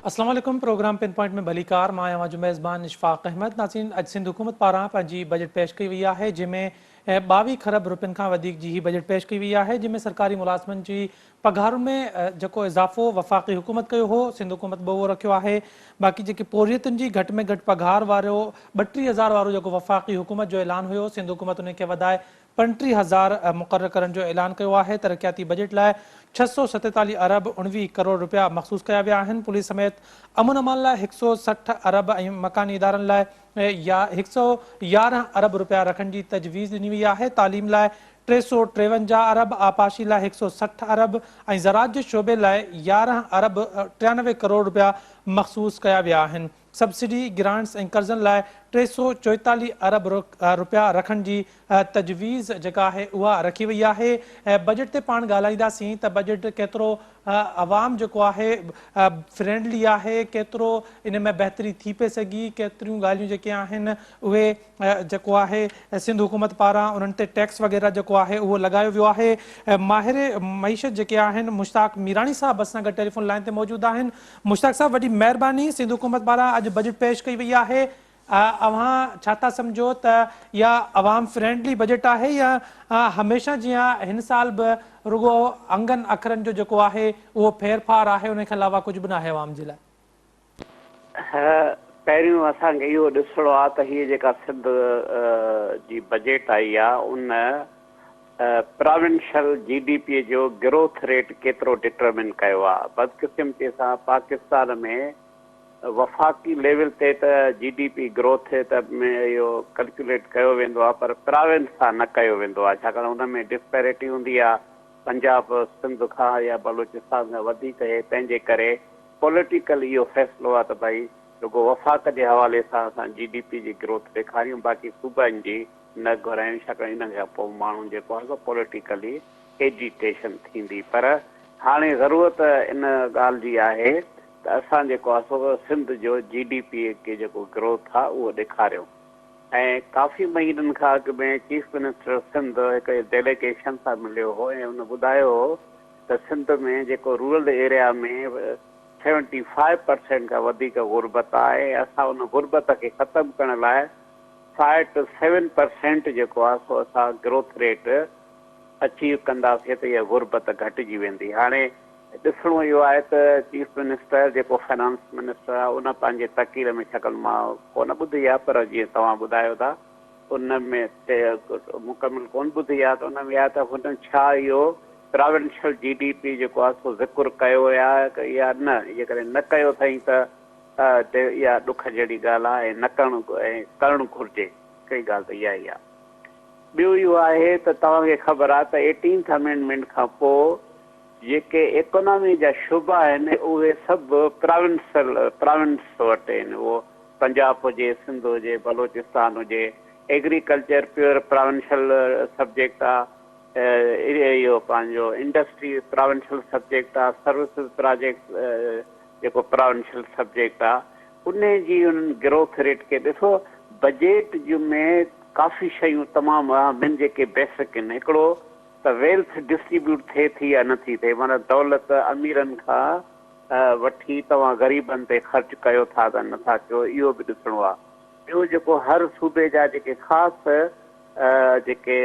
अस्सलाम वालेकुम। Programme pin point में भलीकार मां आहियां जो मेज़बान इशफाक अहमद। नाज़रीन, अॼु सिंध हुकूमत पारां पंहिंजी बजट पेश कई वई आहे जंहिंमें 22 खरब रुपयनि खां वधीक जी ही बजट पेश कई वई आहे जंहिंमें सरकारी मुलाज़िमनि जी पघारुनि में जेको इज़ाफ़ो वफ़ाक़ी हुकूमत कयो हो, सिंध हुकूमत बि उहो रखियो आहे। बाक़ी जेके पोरियतुनि जी घटि में घटि पघार वारो 32,000 वारो जेको वफ़ाक़ी हुकूमत जो ऐलान हुयो, सिंध हुकूमत उन खे वधाए 35,000 मुक़ररु करण जो ऐलान कयो आहे। तरक़ियाती बजट लाइ 647 अरब 19 करोड़ रुपया मख़सूस कया विया आहिनि। पुलिस समेत अमन अमान लाइ 160 अरब ऐं मकानी इदारनि लाइ या 111 अरब रुपया रखण जी तजवीज़ ॾिनी वई आहे। तालीम लाइ 353 अरब, आपाशी लाइ 160 अरब ऐं ज़राअत जे शोबे लाइ 11 अरब 93 करोड़ रुपया मख़सूस कया विया आहिनि। सब्सिडी, ग्रांट्स ऐं कर्ज़नि लाइ 344 अरब रुपया रखण जी तजवीज़ जेका आहे उहा रखी वई आहे। बजट ते पाण ॻाल्हाईंदासीं त बजट केतिरो आवाम जेको आहे फ्रेंडली आहे, केतिरो इन में बहितरी थी पई सघी, केतिरियूं ॻाल्हियूं जेके आहिनि उहे जेको आहे सिंध हुकूमत पारां उन्हनि ते टैक्स वग़ैरह जेको आहे उहो लॻायो वियो आहे। माहिर मईशत जेके आहिनि मुश्ताक मीरानी साहब असां गॾु टेलीफोन लाइन ते मौजूदु आहिनि। मुश्ताक साहब, वॾी महिरबानी। सिंध हुकूमत पारां अॼु बजट पेश कई वई आहे, अव्हां छा था सम्झो त इहा अवाम फ्रेंडली बजट आहे या हमेशह जीअं हिन साल बि रुगो अंगनि अखरनि जो जेको आहे उहो फेरफार आहे, उन खां अलावा कुझु बि न आहे अवाम जे लाइ? पहिरियों असांखे इहो ॾिसणो आहे त हीअ जेका सिंध जी बजट आई आहे उन प्रोविंशियल GDP जो ग्रोथ रेट केतिरो डिटरमिन कयो आहे। बदकिस्मती सां पाकिस्तान में वफ़ाक़ी लेवल ते त GDP ग्रोथ में इहो कैलकुलेट कयो वेंदो आहे, पर प्रोविंस सां न कयो वेंदो आहे, छाकाणि हुन में डिस्पैरिटी हूंदी आहे पंजाब सिंध खां या बलूचिस्तान खां वधीक आहे। तंहिंजे करे पॉलिटिकल इहो फ़ैसिलो आहे त भई रुगो वफ़ाक़ जे हवाले सां असां GDP जी ग्रोथ ॾेखारियूं, बाक़ी सूबनि जी न घुरायूं, छाकाणि इन खां पोइ माण्हुनि जेको आहे सो पॉलिटिकली एजिटेशन थींदी। पर हाणे ज़रूरत इन ॻाल्हि जी आहे त असां जेको आहे सो सिंध जो GDP खे जेको ग्रोथ आहे उहो ॾेखारियूं। ऐं काफ़ी महीननि खां अॻु में चीफ मिनिस्टर सिंध हिकु डेलीगेशन सां मिलियो हो ऐं हुन ॿुधायो हो त सिंध में जेको रूरल एरिया में 75% खां वधीक गुरबत आहे। असां उन गुरबत खे ख़तमु करण लाइ 5 to 7% जेको आहे सो असां ग्रोथ रेट अचीव कंदासीं त इहा गुरबत घटिजी वेंदी। हाणे ॾिसणो इहो आहे त चीफ मिनिस्टर जेको फाइनेंस मिनिस्टर आहे उन पंहिंजे तकीर में शकल मां कोन ॿुधी आहे, पर जीअं तव्हां ॿुधायो था उन में मुकमिल कोन ॿुधी आहे, त उन में आहे त हुन छा इहो प्रोविंशियल GDP जेको आहे सो ज़िक्र कयो या न। जेकॾहिं न कयो अथई त इहा ॾुख जहिड़ी ॻाल्हि आहे ऐं न करणु घुरिजे। हिकिड़ी ॻाल्हि त इहा ई आहे। ॿियो इहो आहे त तव्हांखे ख़बर आहे त 18th अमेंडमेंट खां पोइ जेके इकोनॉमी जा शुबा आहिनि उहे सभु प्रोविंस वटि आहिनि। उहो पंजाब हुजे, सिंध हुजे, बलोचिस्तान हुजे। एग्रीकल्चर प्योर प्रोविंशियल सब्जेक्ट आहे, इहो पंहिंजो इंडस्ट्री प्रोविंशियल सब्जेक्ट आहे, सर्विसिस प्रोजेक्ट जेको प्रोविंशियल सब्जेक्ट आहे। उन जी उन्हनि ग्रोथ रेट खे ॾिसो। बजट में काफ़ी शयूं तमामु आहिनि जेके बेसिक आहिनि। हिकिड़ो त वेल्थ डिस्ट्रीब्यूट थिए थी या नथी थिए, माना दौलत अमीरनि खां वठी तव्हां ग़रीबनि ते ख़र्चु कयो था त नथा कयो, इहो बि ॾिसणो आहे। ॿियो जेको हर सूबे जा जेके ख़ासि जेके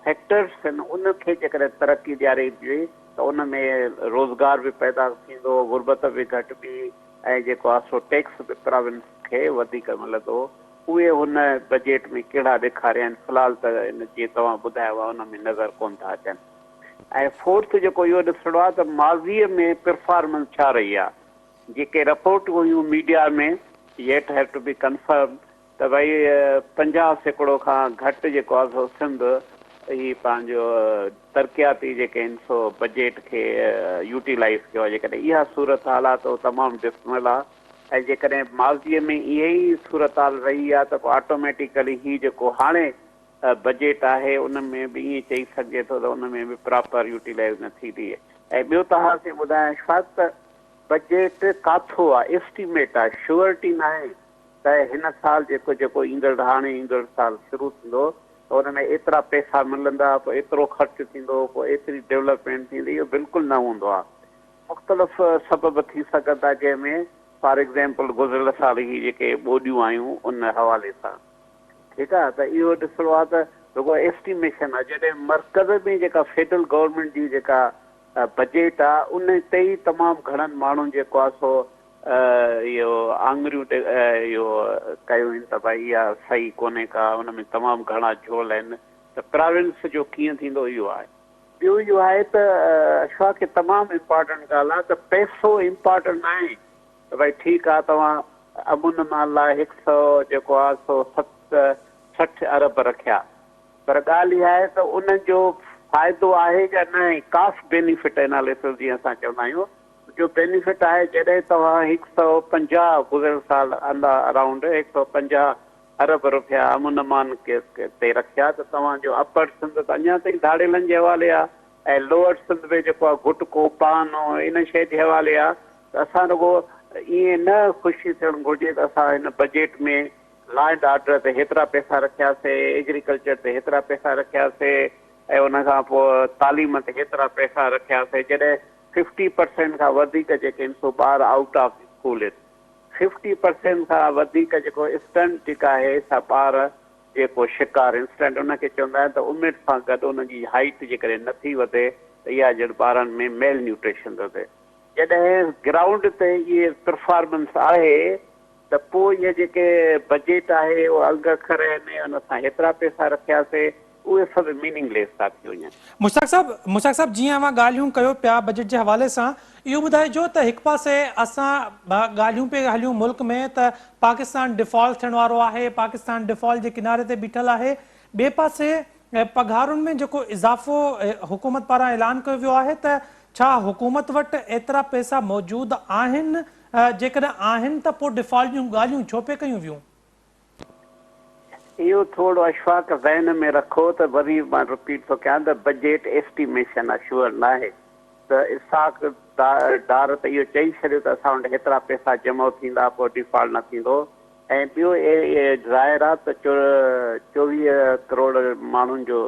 सेक्टर्स आहिनि उनखे जेकॾहिं तरक़ी ॾियारिजे त उन में रोज़गार बि पैदा थींदो, गुरबत बि घटिबी ऐं जेको आहे सो टैक्स बि प्रोविंस खे वधीक मिलंदो। उहे हुन बजट में कहिड़ा ॾेखारिया आहिनि फ़िलहाल त इन जीअं तव्हां ॿुधायो आहे उन में नज़र कोन था अचनि। ऐं फोर्थ जेको इहो ॾिसणो आहे त माज़ीअ में परफॉर्मेंस छा रही आहे। जेके रिपोर्ट हुयूं मीडिया में yet have to be confirm त भई 50% खां घटि जेको आहे सो सिंध ही पंहिंजो तरक़ियाती जेके आहिनि सो बजट खे यूटिलाइज़ कयो आहे। जेकॾहिं इहा सूरत हाल आहे त तमामु डिसमिल आहे, ऐं जेकॾहिं माज़ीअ में इहा ई सूरत हाल रही आहे त पोइ ऑटोमेटिकली ही जेको हाणे बजट आहे उन में बि ईअं चई सघिजे थो त उन में बि प्रॉपर यूटिलाइज़ न थी थिए। ऐं ॿियो तव्हांखे ॿुधायां छा त बजट काथो आहे, एस्टिमेट आहे, श्योरिटी न आहे त हिन साल जेको हाणे ईंदड़ साल शुरू थींदो त हुन में एतिरा पैसा मिलंदा, पोइ एतिरो ख़र्चु थींदो, पोइ एतिरी डेवलपमेंट थींदी, इहो बिल्कुलु न हूंदो आहे। मुख़्तलिफ़ सबब थी सघंदा जंहिंमें फॉर एग्जाम्पल गुज़िरियल साल ही जेके ॿोॾियूं आयूं उन हवाले सां, ठीकु आहे। त इहो ॾिसणो आहे त रुगो एस्टिमेशन आहे, जॾहिं मर्कज़ में जेका फेडरल गवर्नमेंट जी जेका बजेट आहे उन ते ई तमामु घणनि माण्हुनि जेको आहे सो इहो आङुरियूं इहो कयूं आहिनि त भई इहा सही कोन्हे का, उन में तमामु घणा झोल आहिनि। त प्रोविंस जो कीअं थींदो इहो आहे। ॿियो इहो आहे त अशफाक खे तमामु इम्पॉर्टेंट ॻाल्हि आहे त पैसो इम्पॉर्टेंट आहे त भई ठीकु आहे तव्हां अमुन माल लाइ 100 जेको आहे सो 60 अरब रखिया, पर ॻाल्हि इहा आहे त उन जो फ़ाइदो आहे या न। कास्ट बेनिफिट एनालिसिस जीअं असां चवंदा आहियूं, जो बेनिफिट आहे जॾहिं तव्हां 150 गुज़िरियल साल अराउंड 150 अरब रुपया अमुन मान ते रखिया त तव्हांजो अपर सिंध त अञा ताईं धाड़ेलनि जे हवाले आहे ऐं लोअर सिंध में जेको आहे गुटको पान इन शइ जे हवाले आहे। त असां रुगो ईअं न ख़ुशी थियणु घुरिजे त असां हिन बजेट में लॉ एंड ऑर्डर ते हेतिरा पैसा रखियासीं, एग्रीकल्चर ते हेतिरा पैसा रखियासीं ऐं उन खां पोइ तालीम ते हेतिरा पैसा रखियासीं, जॾहिं 50% खां वधीक जेके आहिनि सो ॿार आउट ऑफ स्कूल आहिनि। 50% खां वधीक जेको स्टंट जेका आहे सा ॿार जेको शिकार इंस्टेंट उनखे चवंदा आहिनि त उमिरि सां गॾु उनजी हाइट जेकॾहिं नथी वधे त इहा ॼण ॿारनि में मेल न्यूट्रिशन थो थिए। जॾहिं ग्राउंड ते इहे परफॉर्मेंस आहे त पोइ इहे जेके बजेट आहे उहो अघ अखर आहिनि उन सां हेतिरा पैसा रखियासीं, उहे सभु मीनिंगलेस था थी वञनि। मुश्ताक साहब जीअं अवां ॻाल्हियूं कयो पिया बजट जे हवाले सां, इहो ॿुधाइजो त हिकु पासे असां ॻाल्हियूं पिया हलियूं मुल्क में त पाकिस्तान डिफॉल्ट थियण वारो आहे, पाकिस्तान डिफॉल्ट जे किनारे ते बीठल आहे, ॿिए पासे पघारुनि में जेको इज़ाफ़ो हुकूमत पारां ऐलान कयो वियो आहे त छा हुकूमत वटि एतिरा पैसा मौजूदु आहिनि? जेकॾहिं आहिनि त पोइ डिफॉल्ट जूं ॻाल्हियूं छो पे कयूं वियूं? इहो थोरो अशफाक ज़हन में रखो त वरी मां रिपीट थो कयां त बजेट एस्टिमेशन आहे, श्योर न आहे। त इसाक डार त इहो चई छॾियो त असां वटि हेतिरा पैसा जमा थींदा पोइ डिफॉल्ट न थींदो। ऐं ॿियो ज़ाहिर आहे त 24 करोड़ माण्हुनि जो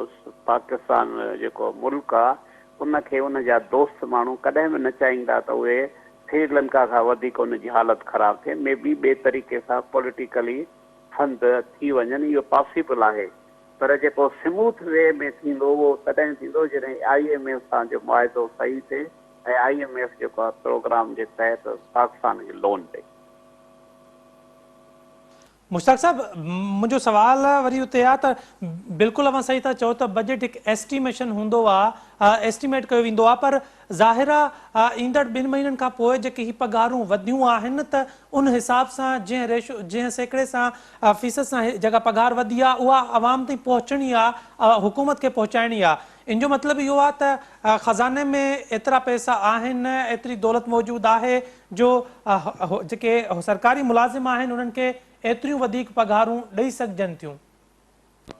पाकिस्तान जेको मुल्क आहे उनखे उनजा दोस्त माण्हू कॾहिं बि न चाहींदा त उहे श्रीलंका खां वधीक उनजी हालत ख़राबु थिए। मे बी ॿिए तरीक़े सां पॉलिटिकली फंड थी वञनि, इहो पॉसिबल आहे, पर जेको स्मूथ वे में थींदो उहो तॾहिं थींदो जॾहिं IMF सां जो मुआइदो सही थिए ऐं IMF जेको आहे प्रोग्राम जे तहत पाकिस्तान खे लोन ॾे। मुश्ताक साहब मुंहिंजो सवाल वरी उते आहे त बिल्कुलु अवां सही था चओ त बजेट हिकु एस्टिमेशन हूंदो आहे, एस्टिमेट कयो वेंदो आहे, पर ज़ाहिर आहे ईंदड़ 2 महीननि खां पोइ जेके ही पघारूं वधियूं आहिनि त उन हिसाब सां जंहिं सैकड़े सां फ़ीसद सां जेका पघार वधी आहे उहा आवाम ताईं पहुचणी आहे, हुकूमत खे पहुचाइणी आहे। इन जो मतिलबु इहो आहे त ख़ज़ाने में एतिरा पैसा आहिनि, एतिरी दौलत मौजूदु आहे जो जेके सरकारी मुलाज़िम आहिनि उन्हनि खे एतिरियूं वधीक पघारूं ॾेई सघजनि थियूं।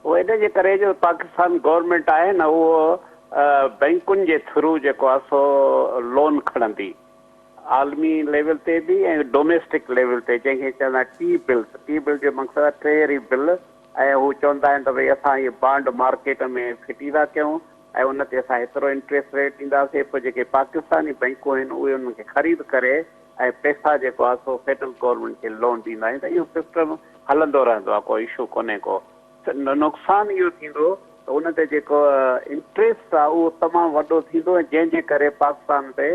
उहो इन जे करे जो पाकिस्तान गवर्नमेंट आहे न उहो बैंकुनि जे थ्रू जेको आहे सो लोन खणंदी, आलमी लेवल ते बि ऐं डोमेस्टिक लेवल ते, जंहिंखे चवंदा टी बिल जो मक़सदु आहे ट्रेजरी बिल। ऐं हू चवंदा आहिनि त भई असां इहे बॉन्ड मार्केट में फिटी था कयूं ऐं उन ते असां एतिरो इंट्रस्ट रेट ॾींदासीं, पोइ जेके पाकिस्तानी बैंकूं आहिनि उहे उनखे ख़रीद करे ऐं पैसा जेको आहे सो फेडरल गवर्नमेंट खे लोन ॾींदा आहिनि। त इहो सिस्टम हलंदो रहंदो आहे, कोई इशू कोन्हे को। नुक़सानु इहो थींदो त उन ते जेको इंट्रस्ट आहे उहो तमामु वॾो थींदो ऐं जंहिंजे करे पाकिस्तान ते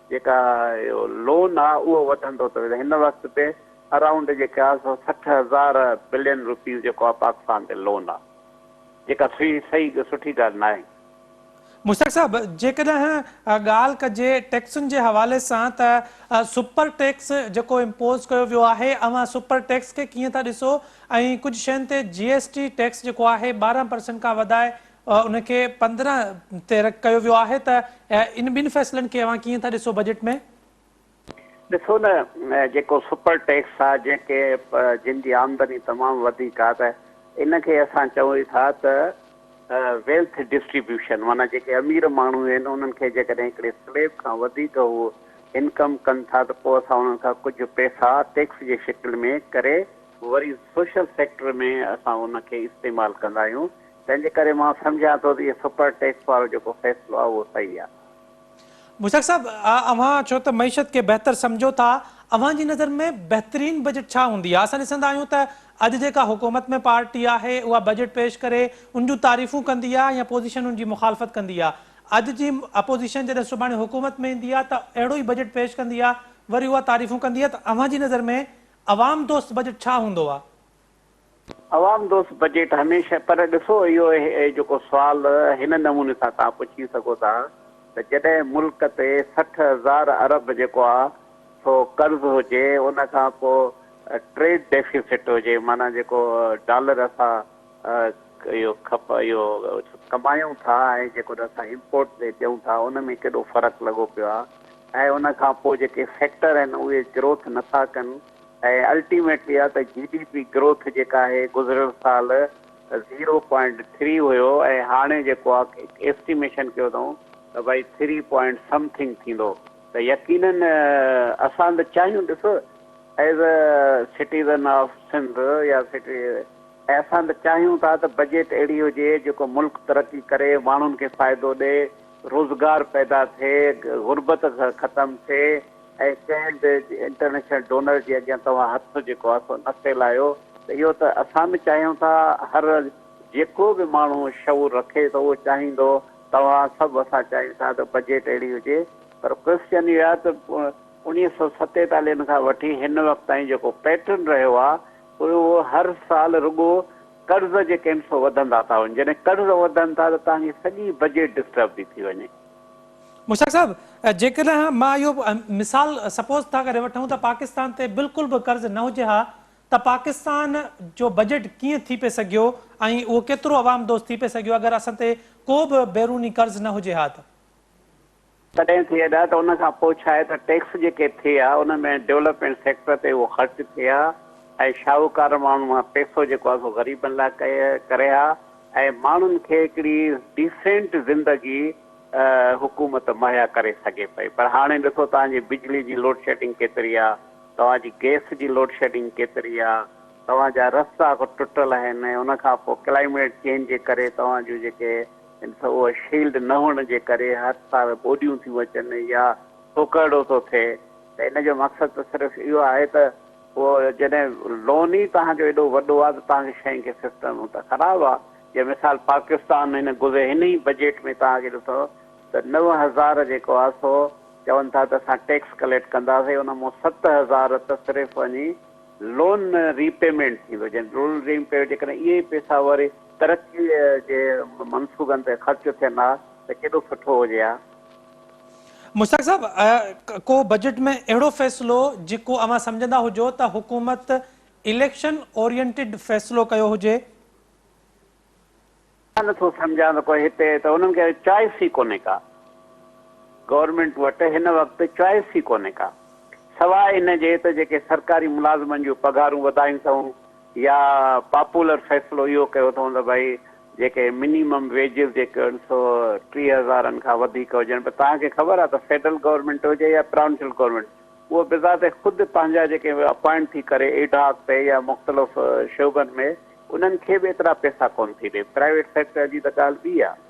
जेका इहो लोन आहे उहो वधंदो थो वञे। हिन वक़्त ते अराउंड जेका आहे सो 60,000 बिलियन रुपीज़ जेको आहे पाकिस्तान ते लोन आहे, जेका सही सुठी ॻाल्हि न आहे। मुश्ताक साहब जेकॾहिं ॻाल्हि कजे टैक्सुनि जे हवाले सां त सुपर टैक्स जेको इम्पोज़ कयो वियो आहे, अवां सुपर टैक्स खे कीअं था ॾिसो? ऐं कुझु शयुनि ते GST टैक्स जेको आहे 12% खां वधाए उनखे 15 ते कयो वियो आहे, त इन ॿिनि फ़ैसिलनि खे अवां कीअं था ॾिसो बजट में? ॾिसो न, जेको सुपर टैक्स आहे जिन जी आमदनी तमामु वधीक आहे त इनखे असां चऊं था त वेल्थ डिस्ट्रीब्यूशन, माना जेके अमीर माण्हू आहिनि उन्हनि खे जेकॾहिं हिकिड़े स्लेब खां वधीक उहो इनकम कनि था त पोइ असां उन्हनि खां कुझु पैसा टैक्स जे शिकिल में करे वरी सोशल सेक्टर में असां उनखे इस्तेमालु कंदा आहियूं। तंहिंजे करे मां सम्झां थो त इहो सुपर टैक्स वारो जेको फ़ैसिलो आहे उहो सही आहे। मुश्ताक साहब अवां छो त मईशत खे बहितर सम्झो था, अवां जी नज़र में बेहतरीन बजट छा हूंदी आहे? असां ॾिसंदा आहियूं त अॼु जेका हुकूमत में पार्टी आहे उहा बजट पेश करे उन जूं तारीफ़ूं कंदी आहे या पोज़ीशन उन जी मुखालफ़त कंदी आहे। अॼु जी अपोज़िशन जॾहिं सुभाणे हुकूमत में ईंदी आहे त अहिड़ो ई बजट पेश कंदी आहे, वरी उहा तारीफ़ूं कंदी आहे। त अवां जी नज़र में अवाम दोस्त बजट छा हूंदो आहे? अवाम दोस्त बजट हमेशह, पर ॾिसो इहो जेको सुवाल हिन नमूने सां तव्हां पुछी सघो था त जॾहिं मुल्क ते 60,000 अरब जेको आहे सो कर्ज़ हुजे, उन खां पोइ ट्रेड डेफिसिट हुजे, माना जेको डॉलर असां इहो कमायूं था ऐं जेको असां इम्पोर्ट ते ॾियूं था, उन में केॾो फ़र्क़ु लॻो पियो आहे ऐं उन खां पोइ जेके सेक्टर आहिनि उहे ग्रोथ नथा कनि ऐं अल्टीमेटली आहे त GDP ग्रोथ जेका आहे गुज़िरियल साल 0.3 हुयो ऐं हाणे जेको आहे एस्टिमेशन कयो अथऊं त भई 3 पॉइंट समथिंग थींदो। त यकीनन असां त चाहियूं, ॾिसो as a citizen of Sindh या सिटी, असां त चाहियूं था त बजट अहिड़ी हुजे जेको मुल्क तरक़ी करे, माण्हुनि खे फ़ाइदो ॾे, रोज़गार पैदा थिए, गुरबत ख़तमु थिए ऐं कंहिं बि इंटरनेशनल डोनर जे अॻियां तव्हां हथु जेको आहे सो न फैलायो। त इहो त असां बि चाहियूं था, हर जेको बि माण्हू शऊर रखे त उहो चाहींदो, तव्हां सभु असां चाहियूं था त बजट अहिड़ी हुजे। पर क्वेश्चन इहो आहे त 1947 खां वठी हिन वक़्तु ताईं जेको पैटर्न रहियो आहे उहो हर साल रुॻो कर्ज़ जेके आहिनि सो वधंदा था वञनि। जॾहिं कर्ज़ वधनि था त तव्हांजी सॼी बजट डिस्टर्ब थी थी वञे। मुश्ताक साहब, जेकॾहिं मां इहो मिसाल सपोज़ था करे वठूं त पाकिस्तान ते बिल्कुलु बि कर्ज़ न हुजे हा त पाकिस्तान जो बजट कीअं थी पिए सघियो ऐं उहो केतिरो अवाम दोस्त थी पिए सघियो अगरि असां ते को बि बैरूनी कर्ज़ न हुजे हा? तॾहिं थिए हा त उन खां पोइ छा आहे त टैक्स जेके थिया उन में डेवलपमेंट सेक्टर ते उहो ख़र्च थिया ऐं शाहूकार माण्हू मां पैसो जेको आहे सो ग़रीबनि लाइ करे हा ऐं माण्हुनि खे हिकिड़ी डिसेंट ज़िंदगी हुकूमत मुहैया करे सघे पई। पर हाणे ॾिसो तव्हांजी बिजली जी लोड शेडिंग केतिरी आहे, तव्हांजी गैस जी लोड शेडिंग केतिरी आहे, तव्हांजा रस्ता टुटल आहिनि, उन खां पोइ क्लाइमेट चेंज जे करे तव्हां जूं जेके उहो शील्ड न हुअण जे करे हर साल ॿोॾियूं थियूं अचनि या सोकड़ो थो थिए। त इन जो मक़सदु त सिर्फ़ु इहो आहे त उहो जॾहिं लोन ई तव्हांजो एॾो वॾो आहे त तव्हांखे शइ खे सिस्टम त ख़राबु आहे। जीअं मिसाल पाकिस्तान हिन ई बजट में तव्हांखे ॾिसो त 9,000 जेको आहे सो चवनि था त असां टैक्स कलेक्ट कंदासीं, उन मां 7,000 त सिर्फ़ु वञी लोन रीपेमेंट थींदो। जंहिं लोन रीपेमेंट जेकॾहिं इहे ई पैसा वरी तरक़ीअ जे मनसूबनि ते ख़र्च थियनि हा त केॾो सुठो हुजे हा। मुश्ताक साहब, को बजट में अहिड़ो फ़ैसिलो जेको अवां सम्झंदा हुजो त हुकूमत इलेक्शन ओरिएंटेड फ़ैसिलो कयो हुजे? नथो सम्झां त कोई हिते त उन्हनि खे चॉइस ई कोन्हे का, गवर्नमेंट वटि हिन वक़्तु चॉइस ई कोन्हे का, सवाइ इन जे त जेके सरकारी मुलाज़िमनि जूं पघारूं वधायूं अथऊं या पॉपुलर फ़ैसिलो इहो कयो अथऊं त भई जेके मिनिमम वेजिस जेके आहिनि सो 30,000 खां वधीक हुजनि। पर तव्हांखे ख़बर आहे त फेडरल गवर्नमेंट हुजे या प्रोविंशियल गवर्नमेंट, उहो बिज़ाते ख़ुदि पंहिंजा जेके अपॉइंट थी करे एडॉक ते या मुख़्तलिफ़ शोबनि में उन्हनि खे बि एतिरा पैसा कोन थी ॾे। प्राइवेट सेक्टर जी त ॻाल्हि ॿी आहे।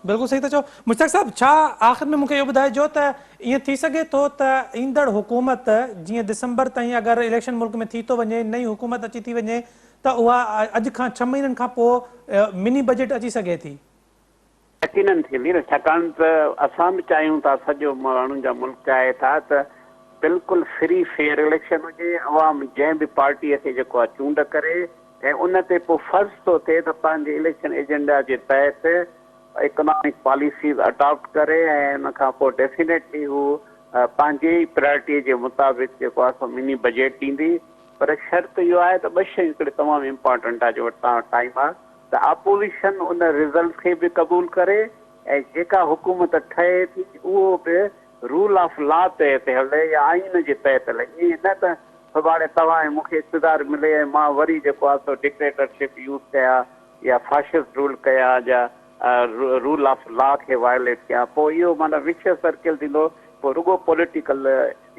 बिल्कुलु सही था चओ। मुश्ताक साहब, छा आख़िर में मूंखे इहो ॿुधाइजो त ईअं थी सघे थो त ईंदड़ हुकूमत जीअं दिसंबर ताईं अगरि इलेक्शन मुल्क में थी थो वञे, नई हुकूमत अची थी वञे त उहा अॼु खां 6 महीननि खां पोइ मिनी बजट अची सघे थी? यकीनन थींदी न, छाकाणि त असां बि चाहियूं था, सॼो माण्हुनि जा मुल्क चाहे था त बिल्कुलु फ्री फेयर इलेक्शन हुजे, अवाम जंहिं बि पार्टीअ खे जेको आहे चूंड करे ऐं उन ते पोइ फर्ज़ थो थिए त पंहिंजे इलेक्शन एजेंडा जे तहत इकोनॉमिक पॉलिसीज़ अडॉप्ट करे ऐं उन खां पोइ डेफिनेटली हू पंहिंजे ई प्रायोरिटीअ जे मुताबिक़ जेको आहे सो मिनी बजट ॾींदी। पर शर्त इहो आहे त 2 शयूं हिकिड़े तमामु इम्पॉर्टेंट आहे जो वटि तव्हां टाइम आहे त अपोज़िशन उन रिज़ल्ट खे बि क़बूल करे ऐं जेका हुकूमत ठहे थी उहो बि रूल ऑफ लॉ ते हले या आइन जे तहत हले। ईअं न त सुभाणे तव्हां ऐं मूंखे इक़्तिदार मिले ऐं मां वरी जेको आहे सो डिक्टेटरशिप यूज़ कया या फाशिस्ट रूल कया या रूल ऑफ लॉ खे वायलेट कया, पोइ इहो माना विशियस सर्किल थींदो, पोइ रुगो पॉलिटिकल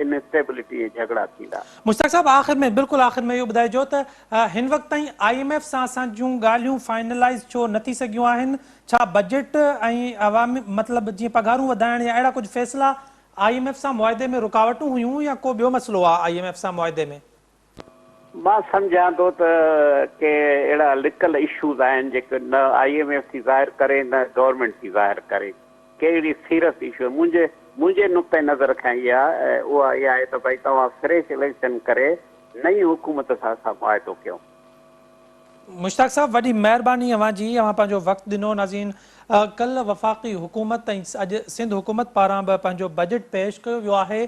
इनस्टेबिलिटी जा झगड़ा थींदा। मुश्ताक साहब, आख़िर में बिल्कुलु आख़िर में इहो ॿुधाइजो त हिन वक़्त ताईं IMF सां असां जूं ॻाल्हियूं फाइनलाइज़ छो न थी सघियूं आहिनि? छा बजट ऐं अवामी मतिलबु जीअं पघारूं वधाइण या अहिड़ा कुझु फ़ैसिला IMF सां मुआदे में रुकावटूं हुयूं या को ॿियो मसइलो आहे IMF सां मुआदे में? मां सम्झां थो त के अहिड़ा लिकल इशूज़ आहिनि जेके न IMF थी ज़ाहिर करे न गवर्नमेंट थी ज़ाहिर करे, कहिड़ी सीरियस इशू मुंहिंजे नुक़्ते नज़र खां इहा उहा इहा आहे त भई तव्हां फ्रेश इलेक्शन करे नई हुकूमत सां असां मुआदो कयूं। मुश्ताक साहब, वॾी महिरबानी अवां जी, अवां पंहिंजो वक़्तु ॾिनो। नाज़रीन, कल्ह वफ़ाक़ी हुकूमत ऐं अॼु सिंध हुकूमत पारां बि पंहिंजो बजट पेश कयो वियो आहे।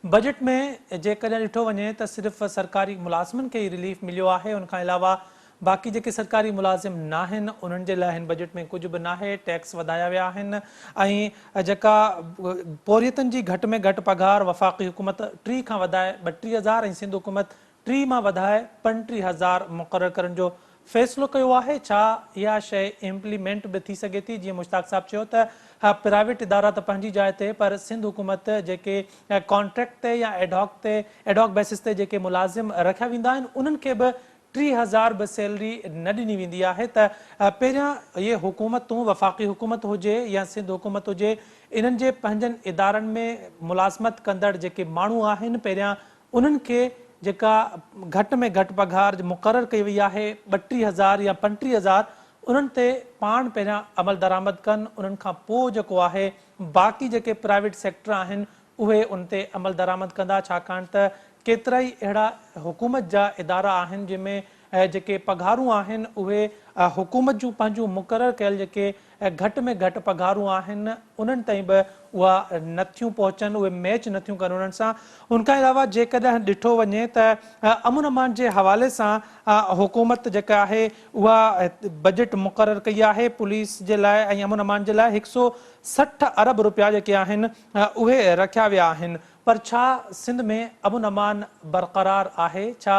बजट में जेकॾहिं ॾिठो वञे त सिर्फ़ु सरकारी मुलाज़िमनि खे ई रिलीफ मिलियो आहे। उनखां अलावा बाक़ी जेके सरकारी मुलाज़िम न आहिनि उन्हनि जे लाइ हिन बजट में कुझु बि न आहे। टैक्स वधाया विया आहिनि ऐं जेका पोरियतनि जी घटि में घटि पघार वफ़ाक़ी हुकूमत 3 खां वधाए 32,000 ऐं सिंध हुकूमत 3 मां वधाए 35,000 मुक़ररु करण जो फ़ैसिलो कयो आहे। छा इहा शइ इम्प्लीमेंट बि थी सघे थी? जीअं मुश्ताक साहब चयो त प्राइवेट इदारा त पंहिंजी जाइ ते, पर सिंध हुकूमत जेके कॉन्ट्रैक्ट ते या एडॉक बेसिस ते जेके मुलाज़िम रखिया वेंदा आहिनि उन्हनि खे बि 30,000 बि सैलरी न ॾिनी वेंदी आहे। त पहिरियां इहे हुकूमतूं, वफ़ाक़ी हुकूमत हुजे या सिंध हुकूमत हुजे, इन्हनि जे पंहिंजनि इदारनि में मुलाज़मत कंदड़ जेके माण्हू आहिनि पहिरियां उन्हनि खे जेका घटि में घटि पघार मुक़ररु कई वई आहे 32,000 या 35,000, उन्हनि ते पाण पहिरियां अमल दरामद कनि। उन्हनि खां पोइ जेको आहे बाक़ी जेके प्राइवेट सेक्टर आहिनि उहे उन ते अमल दरामद कंदा। छाकाणि त केतिरा ई अहिड़ा हुकूमत जा इदारा आहिनि जंहिंमें जेके पघारूं आहिनि उहे हुकूमत जूं पंहिंजूं मुक़ररु कयल जेके घटि में घटि पघारूं आहिनि उन्हनि ताईं बि उहा नथियूं पहुचनि, उहे मैच नथियूं कनि उन्हनि सां। उनखां अलावा जेकॾहिं ॾिठो वञे त अमन अमान जे हवाले सां हुकूमत जेका आहे उहा बजट मुक़ररु कई आहे पुलिस जे लाइ ऐं अमन अमान जे लाइ 160 अरब रुपया जेके आहिनि उहे रखिया विया आहिनि। पर छा सिंध में अमन अमान बरक़रार आहे? छा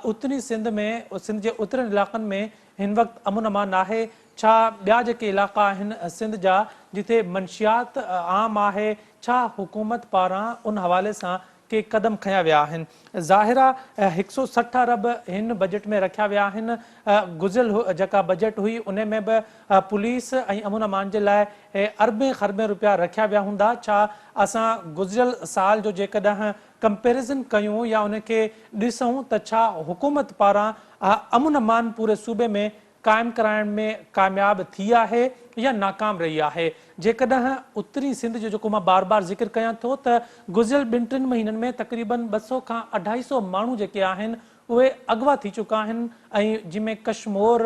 उतरी सिंध में, सिंध जे उतरनि इलाइक़नि में हिन वक़्तु अमन अमान आहे? छा ॿिया जेके इलाइक़ा आहिनि सिंध जा जिथे मंशियात आम आहे, छा हुकूमत पारां उन हवाले सां के क़दम खयां विया आहिनि? ज़ाहिर आहे 160 अरब हिन बजट में रखिया विया आहिनि। गुज़िरियल जेका बजट हुई उन में बि पुलिस ऐं अमन अमान जे लाइ अरबें ख़रबें रुपया रखिया विया हूंदा। छा असां गुज़िरियल साल जो जेकॾहिं कंपेरिज़न कयूं या उनखे ॾिसूं त छा हुकूमत पारां अमन अमान पूरे सूबे में क़ाइमु कराइण में कामयाब थी आहे या नाकाम रही आहे? जेकॾहिं उत्तरी सिंध जो जेको मां बार बार ज़िक्र कयां थो त गुज़िरियल 2-3 महीननि में तक़रीबन 200 खां 250 माण्हू जेके आहिनि उहे अगवा थी चुका आहिनि ऐं जंहिंमें कशमोर,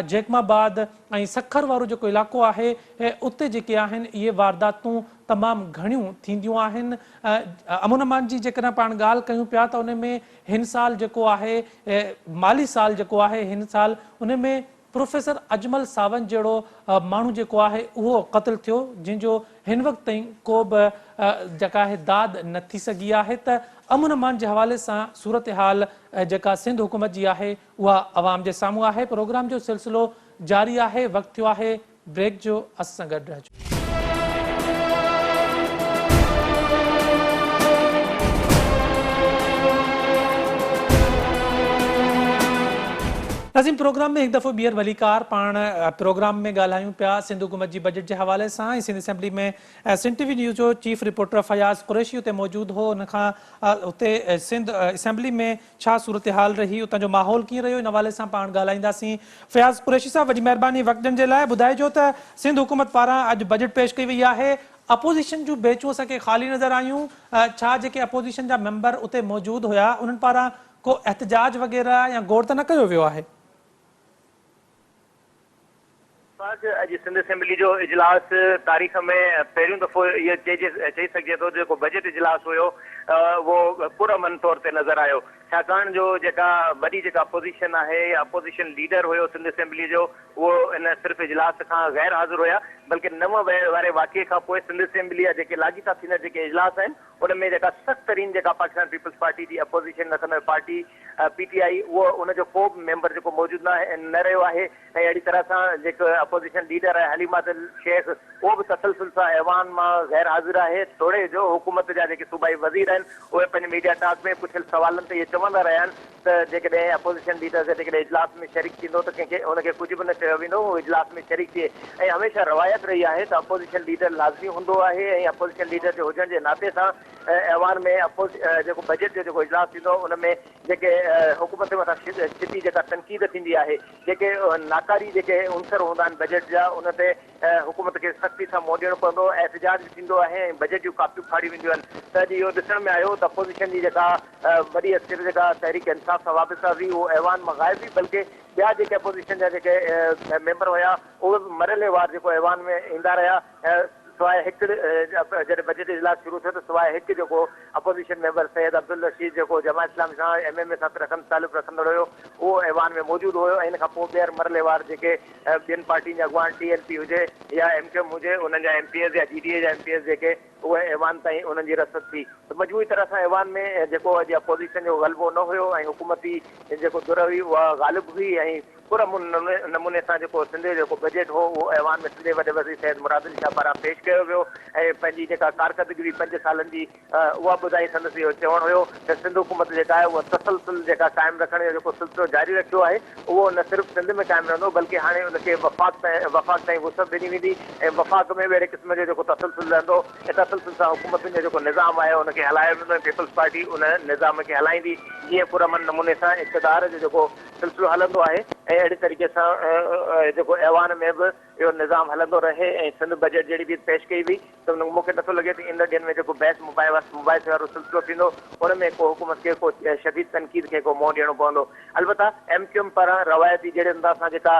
जैकमाबाद ऐं सखर वारो जेको इलाइक़ो आहे उते जेके आहिनि इहे वारदातूं तमामु घणियूं थींदियूं आहिनि। अमन अमान जी जेकॾहिं पाण ॻाल्हि कयूं पिया त उन में हिन साल जेको आहे माली साल जेको आहे हिन साल उन में प्रोफेसर अजमल सावंत जहिड़ो माण्हू जेको आहे उहो क़त्ल थियो जंहिंजो हिन वक़्त ताईं को बि जेका आहे दाद न थी सघी आहे। त अमन अमान जे हवाले सां सूरत हाल जेका सिंध हुकूमत जी आहे उहा अवाम जे साम्हूं आहे। प्रोग्राम जो सिलसिलो जारी आहे। वक़्तु थियो आहे ब्रेक जो। असां सां गॾु रहिजो। नाज़रीन, प्रोग्राम में हिकु दफ़ो ॿीहर वलीकार पाण प्रोग्राम में ॻाल्हायूं पिया सिंध हुकूमत जी बजट जे हवाले सां ऐं सिंध असेंबली में सिंध टीवी न्यूज़ जो चीफ रिपोर्टर फयाज़ कुरैशी उते मौजूदु हो। उनखां उते सिंध असेंबली में छा सूरत हाल रही, उतां जो माहौल कीअं रहियो, इन हवाले सां पाण ॻाल्हाईंदासीं। फयाज़ कुरैशी साहब, वॾी महिरबानी वक़्तु ॾियण जे लाइ। ॿुधाइजो त सिंध हुकूमत पारां अॼु बजट पेश कई वई आहे। अपोज़िशन जूं बेंचूं असांखे ख़ाली नज़र आयूं। छा जेके अपोज़िशन जा मेंबर उते मौजूदु हुया उन्हनि पारां को एहतजाज वग़ैरह या गौर त न कयो वियो आहे? अॼु सिंध असेंबली जो इजलास तारीख़ में पहिरियों दफ़ो इहो चई सघिजे थो जेको बजट इजलास हुयो उहो पुरअमन तौर ते नज़र आयो। छाकाणि जो जेका वॾी जेका अपोज़िशन आहे या अपोज़िशन लीडर हुयो सिंध असेंबली जो उहो इन सिर्फ़ु इजलास खां गैर हाज़िर हुया, बल्कि नव वारे वाक़िए खां पोइ सिंध असेंबली जा जेके लाॻीता थींदड़ जेके इजलास आहिनि उन में जेका सख़्तु तरीन जेका पाकिस्तान पीपल्स पार्टी जी अपोज़िशन रखंदड़ पार्टी PTI उहो उनजो को बि मेंबर जेको मौजूदु न रहियो आहे। ऐं अहिड़ी तरह सां जेको अपोज़िशन लीडर आहे हलीमा दिल शेख उहो बि तसलसल सां ऐवान मां गैर हाज़िर आहे। थोरे जो हुकूमत जा जेके सूबाई वज़ीर आहिनि उहे पंहिंजे मीडिया टॉक में पुछियल सवालनि ते इहे चवंदा रहिया आहिनि त जेकॾहिं अपोज़िशन लीडर जेकॾहिं इजलास में शरीक थींदो त कंहिंखे हुनखे कुझु बि न चयो वेंदो, उहो इजलास में शरीक थिए। ऐं हमेशह रवायत रही आहे त अपोज़िशन लीडर लाज़मी हूंदो आहे ऐं अपोज़िशन लीडर जे हुजण जे नाते सां ऐवान में जेको बजट जो जेको इजलास थींदो उन में जेके हुकूमत जे मथां स्थिति जेका तनक़ीद थींदी आहे, जेके नाकारी जेके उनसर हूंदा आहिनि बजट जा, उन ते हुकूमत खे सख़्ती सां मोड़ियणो पवंदो, एहतिजाज बि थींदो आहे ऐं बजट जूं कापियूं फाड़ी वेंदियूं आहिनि। त अॼु इहो ॾिसण में आयो त अपोज़िशन जी जेका वॾी अक्सर जेका तहरीक इंसाफ़ सां वाबस्ता हुई उहो ऐवान मां ग़ाइब हुई, बल्कि ॿिया जेके अपोज़िशन जा जेके मेंबर हुया उहे बि मरहले वार जेको ऐवान में ईंदा रहिया। सवाइ हिकु जॾहिं बजट इजलास शुरू थियो त सवाइ हिकु जेको अपोज़िशन मेंबर सैयद अब्दुल रशीद जेको जमात इस्लामी सां MMA सां तालुक़ु रखंदड़ हुयो, उहो ऐवान में मौजूदु हुयो। ऐं इन खां पोइ ॿीहर मरहले वार जेके ॿियनि पार्टियुनि जा अॻुवान TLP हुजे या MQM हुजे, उन्हनि जा MPS या GDA जा MPS जेके उहे ऐवान ताईं उन्हनि जी रसद थी। त मजबूरी तरह सां ऐवान में जेको अॼु अपोज़िशन जो ग़लबो न हुयो ऐं हुकूमती जेको धुर हुई उहा ग़ालिब हुई ऐं पूरा नमूने सां जेको सिंध जो जेको बजट हो उहो ऐवान में सिंधे वॾे वज़ीर सैयद मुराद अली शाह पारां पेश कयो वियो ऐं पंहिंजी जेका कारकर्दगी 5 सालनि जी उहा ॿुधाई। संदसि इहो चवणु हुयो त सिंध हुकूमत जेका आहे उहा तसलसल जेका क़ाइमु रखण जो जेको सिलसिलो जारी रखियो आहे उहो न सिर्फ़ु सिंध में क़ाइमु रहंदो, बल्कि हाणे उनखे वफ़ाक़ ताईं वुसअत ॾिनी वेंदी ऐं वफ़ाक़ में बि अहिड़े क़िस्म जो जेको तसलसल रहंदो ऐं तसलसल सां हुकूमतुनि जो जेको निज़ाम आहे उनखे हलायो वेंदो ऐं पीपल्स पार्टी उन निज़ाम खे हलाईंदी जीअं पुरअमन नमूने सां इक़्तिदार जो जेको सिलसिलो हलंदो आहे। ऐं अहिड़े तरीक़े सां जेको ऐवान में बि इहो निज़ाम हलंदो रहे ऐं सिंध बजट जहिड़ी बि पेश कई हुई त मूंखे नथो लॻे त इन ॾींहंनि में जेको बहस मुबाहिसे वारो सिलसिलो थींदो उन में को हुकूमत खे को शदीद तनक़ीद खे को मोड़ ॾियणो पवंदो। अलबत्ता MQM पारां रवायती जहिड़े अंदाज़ सां जेका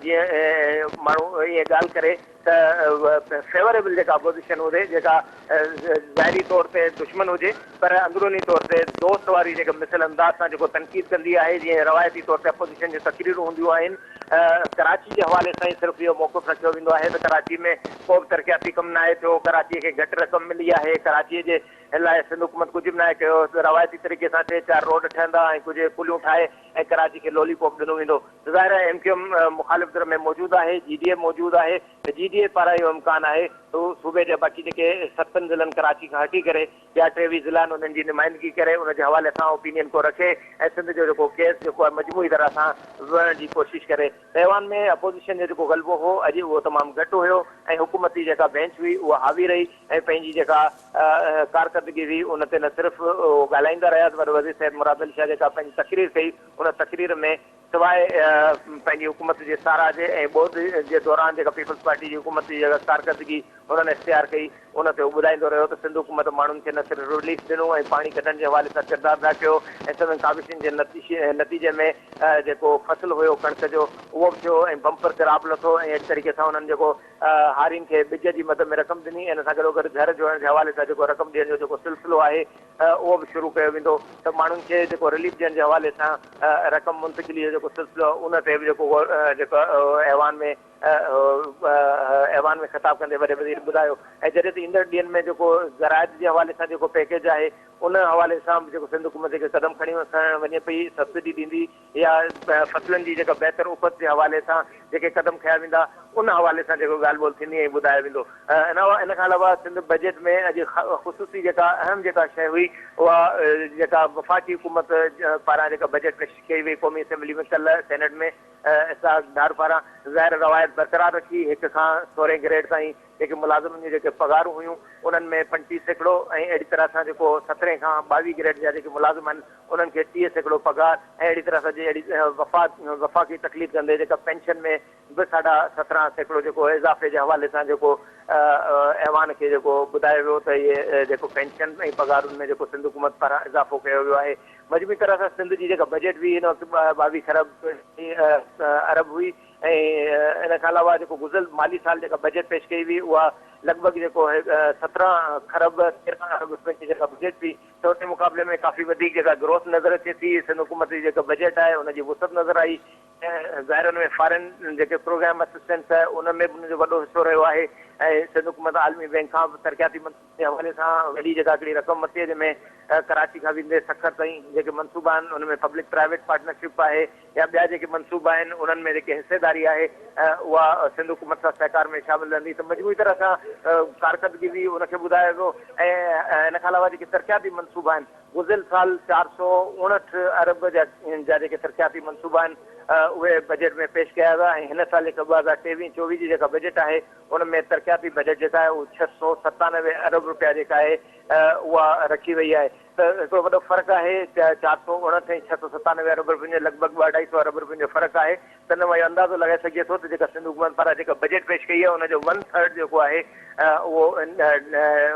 जीअं माण्हू ईअं ॻाल्हि करे त फेवरेबल जेका अपोज़िशन हुजे, जेका ज़ाहिरी तौर ते दुश्मन हुजे पर अंदरूनी तौर ते दोस्त वारी जेका मिसल अंदाज़ सां जेको तनक़ीद कंदी आहे, जीअं रवायती तौर ते अपोज़िशन जूं तक़रीरूं हूंदियूं आहिनि, कराची जे हवाले सां ई सिर्फ़ु इहो मौक़िफ़ रखियो वेंदो आहे त कराची में को बि तरक़ियाती कमु न आहे थियो, कराचीअ खे घटि रक़म मिली आहे, कराचीअ जे लाइ सिंध हुकूमत कुझु बि न आहे कयो, रवायती तरीक़े सां 3-4 रोड ठहंदा ऐं कुझु पुलियूं ठाहे ऐं कराची खे लॉलीपॉप ॾिनो वेंदो। ज़ाहिर आहे MQM मुख़ालिफ़ दर में मौजूदु आहे, GDA मौजूदु आहे, त GDA पारां इहो इम्कानु आहे त सूबे जे बाक़ी जेके 7 ज़िलनि कराची खां हटी करे ॿिया 23 ज़िला आहिनि उन्हनि जी नुमाइंदगी करे उनजे हवाले सां ओपिनियन को रखे ऐं सिंध जो जेको केस जेको आहे मजमूई तरह सां विढ़ण जी कोशिशि करे। ऐवान में अपोज़िशन जो जेको ग़लबो हो अॼु उहो तमामु घटि हुयो ऐं हुकूमती जेका बेंच हुई उहा हावी रही ऐं पंहिंजी जेका कारकर्दगी हुई उन ते न सिर्फ़ु ॻाल्हाईंदा रहिया पर वज़ीर सैयद मुराद अली शाह जेका पंहिंजी तक़रीर कई उन तक़रीर में सवाइ पंहिंजी हुकूमत जे साराह जे ऐं ॿोध जे दौरान जेका पीपल्स पार्टी जी हुकूमत जी जेका कारकर्दगी उन्हनि इख़्तियार कई उन ते ॿुधाईंदो रहियो त सिंध हुकूमत माण्हुनि खे न सिर्फ़ु रिलीफ ॾिनो ऐं पाणी कढण जे हवाले सां किरदारु अदा कयो ऐं सभिनी काबिशियुनि जे नतीजे में जेको फसल हुयो कणिक जो उहो बि थियो ऐं बम्पर क़राब लथो ऐं अहिड़ी तरीक़े सां उन्हनि जेको हारियुनि खे ॿिज जी मद में रक़म ॾिनी ऐं हिन सां गॾोगॾु घर जोड़ण जे हवाले सां जेको रक़म ॾियण जो जेको सिलसिलो आहे उहो बि शुरू कयो वेंदो त माण्हुनि खे जेको रिलीफ ॾियण जे हवाले सां रक़म मुंतक़िलीअ जो जेको सिलसिलो उन ते बि जेको ऐवान में ख़िताब कंदे वॾे वज़ीर ॿुधायो। ऐं जॾहिं त ईंदड़ ॾींहंनि में जेको ज़राइत जे हवाले सां जेको पैकेज आहे उन हवाले सां बि जेको सिंध हुकूमत जेके क़दम खणी वञे पई, सब्सिडी ॾींदी या फसलनि जी जेका बहितर उपज जे हवाले सां जेके क़दम खयां वेंदा उन हवाले सां जेको ॻाल्हि ॿोल थींदी ऐं ॿुधायो वेंदो। इन खां अलावा सिंध बजट में अॼु ख़ुसूसी जेका अहम जेका शइ हुई उहा जेका वफ़ाक़ी हुकूमत पारां जेका बजट पेश कई वई क़ौमी असेंबली में कल्ह सेनेट में इसाक डार पारां ज़ाहिर रवायत बरक़रार रखी 1 खां 16 ग्रेड ताईं जेके मुलाज़िमनि जी जेके पघारूं हुयूं उन्हनि में 35% ऐं अहिड़ी तरह सां जेको 17 खां 22 ग्रेड जा जेके मुलाज़िम आहिनि उन्हनि खे 30% पघार ऐं अहिड़ी तरह सां अहिड़ी वफ़ाक़ी तकलीफ़ कंदे जेका पेंशन में बि 17.5% जेको इज़ाफ़े जे हवाले सां जेको ऐवान खे जेको ॿुधायो वियो त इहे जेको पेंशन ऐं पघारुनि में जेको सिंध हुकूमत पारां इज़ाफ़ो कयो वियो आहे। मजमूई तरह सां सिंध जी जेका बजट हुई हिन वक़्तु 22 अरब हुई ऐं इन खां अलावा जेको गुज़िरियल माली साल जेका बजट पेश कई हुई उहा लॻभॻि जेको 17 खरब 13 अरब रुपए जी जेका बजट हुई त उन मुक़ाबले में काफ़ी वधीक जेका ग्रोथ नज़र अचे थी। सिंध हुकूमत जी जेका बजट आहे उनजी वुसअत नज़र आई ऐं ज़ाहिर हुन में फॉरेन जेके प्रोग्राम असिस्टेंस आहे उन में बि उनजो वॾो हिसो रहियो आहे सिंध हुकूमत आलमी बैंक खां तरक़ियाती मंसूबनि जे हवाले सां वॾी जेका हिकिड़ी रक़म वरिती आहे, जंहिंमें कराची खां वेंदे सखर ताईं जेके मनसूबा आहिनि उनमें पब्लिक प्राइवेट पार्टनरशिप आहे या ॿिया जेके मनसूबा आहिनि उन्हनि में जेके हिसेदारी आहे उहा सिंध हुकूमत सां सहकार में शामिल रहंदी। त मजमूई तरह सां कारकर्दगी बि उनखे ॿुधाए थो। ऐं इन खां अलावा जेके तरक़ियाती मनसूबा आहिनि, गुज़िरियल साल 459 अरब जा जेके तरक़ियाती मनसूबा आहिनि उहे बजट में पेश कया विया ऐं हिन साल जेका 2023-24 जी जेका बजट आहे उन में तरक़ियाती बजट जेका आहे उहा 697 अरब रुपया जेका आहे उहा रखी वई आहे। त हिकिड़ो वॾो फ़र्क़ु आहे, 459 ऐं 697 अरब रुपयनि जो लॻभॻि 200-250 अरब रुपयनि जो फ़र्क़ु आहे। त हिन मां इहो अंदाज़ो लॻाए सघिजे थो त जेका सिंध हुकूमत पारां जेका बजट पेश कई आहे उनजो 1/3 जेको आहे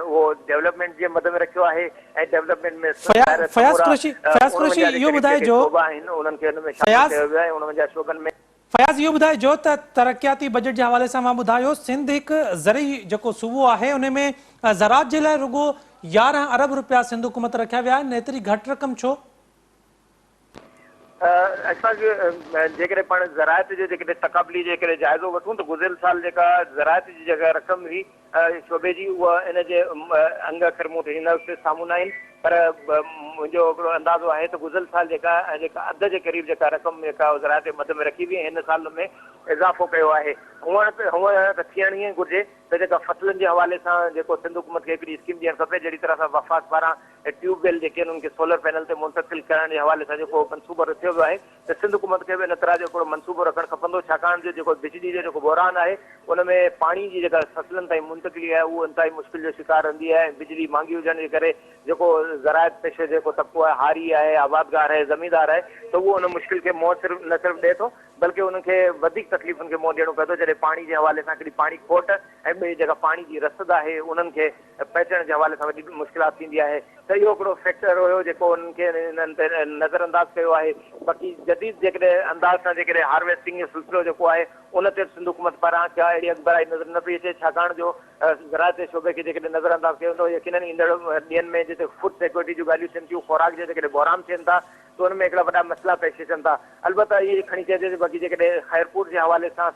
उहो डेवलपमेंट जे मद में रखियो आहे ऐं डेवलपमेंट में फयाज़ क़ुरैशी इहो ॿुधाइजो उन्हनि खे हुन में शामिल कयो वियो आहे। उन जा शोबनि में फयाज़ इहो ॿुधाइजो त तरक़ियाती बजट जे हवाले सां मां ॿुधायो, सिंध हिकु ज़रई जेको सूबो आहे उन में ज़राअत जे लाइ रुॻो 11 अरब रुपया सिंध हुकूमत रखिया विया आहिनि, एतिरी घटि रक़म छो? असांखे जेकॾहिं पाण ज़रायत जो जेकॾहिं तक़ाबली जेकॾहिं जाइज़ो वठूं त गुज़िरियल साल जेका ज़रायत जी जेका रक़म हुई शोबे जी उहा इन जे अंग अखर मूं हिन वक़्तु साम्हूं न आहिनि, पर मुंहिंजो हिकिड़ो अंदाज़ो आहे त गुज़िरियल साल जेका अध जे क़रीब जेका रक़म जेका ज़रायत जे मद में रखी हुई हिन साल में इज़ाफ़ो कयो आहे। हूअं त थियण ईअं घुरिजे त जेका फसलनि जे हवाले सां जेको सिंध हुकूमत खे हिकिड़ी स्कीम ॾियणु खपे, जहिड़ी तरह सां वफ़ाक़ पारां ट्यूबवेल जेके आहिनि उनखे सोलर पैनल ते मुंतक़िल करण जे हवाले सां जेको मनसूबो रखियो वियो आहे त सिंध हुकूमत खे बि इन तरह जो हिकिड़ो मनसूबो रखणु खपंदो, छाकाणि जो जेको बिजली जो जेको बहिरान आहे उन में पाणी जी जेका फसलनि ताईं मुंतक़िली आहे उहो इंतिहाई मुश्किल जो शिकार रहंदी आहे। बिजली महांगी हुजण जे करे जेको ज़रायत पेशे जेको तबिको आहे, हारी आहे, आबादगार आहे, ज़मींदार आहे, त उहो उन मुश्किल खे मुंहुं सिर्फ़ु न सिर्फ़ु ॾिए थो बल्कि उनखे वधीक तकलीफ़ुनि खे मुंहुं ॾियणो पए थो, जॾहिं पाणी जे हवाले सां हिकिड़ी पाणी खोट ऐं ॿी जेका पाणी जी रसद आहे उन्हनि खे पहुचण जे हवाले सां वॾी मुश्किलात थींदी आहे। त इहो हिकिड़ो फैक्टर हुयो जेको उन्हनि खे इन्हनि ते नज़र अंदाज़ कयो आहे। बाक़ी जदीद जेकॾहिं अंदाज़ सां जेकॾहिं हार्वेस्टिंग जो सिलसिलो जेको आहे उन ते सिंध हुकूमत पारां का अहिड़ी अॻबराई नज़र न पई अचे, छाकाणि जो ज़रायत जे शोबे खे जेकॾहिं नज़र अंदाज़ कयो वेंदो यकीनन ईंदड़ ॾींहंनि में जिते फूड सिक्योरिटी जूं ॻाल्हियूं थियनि थियूं, खुराक जे जेकॾहिं बहिरान थियनि था त उनमें हिकिड़ा वॾा मसइला पेश अचनि था। अलबत्ता इहे खणी चइजे बाक़ी जेकॾहिं खैरपुर जे हवाले सां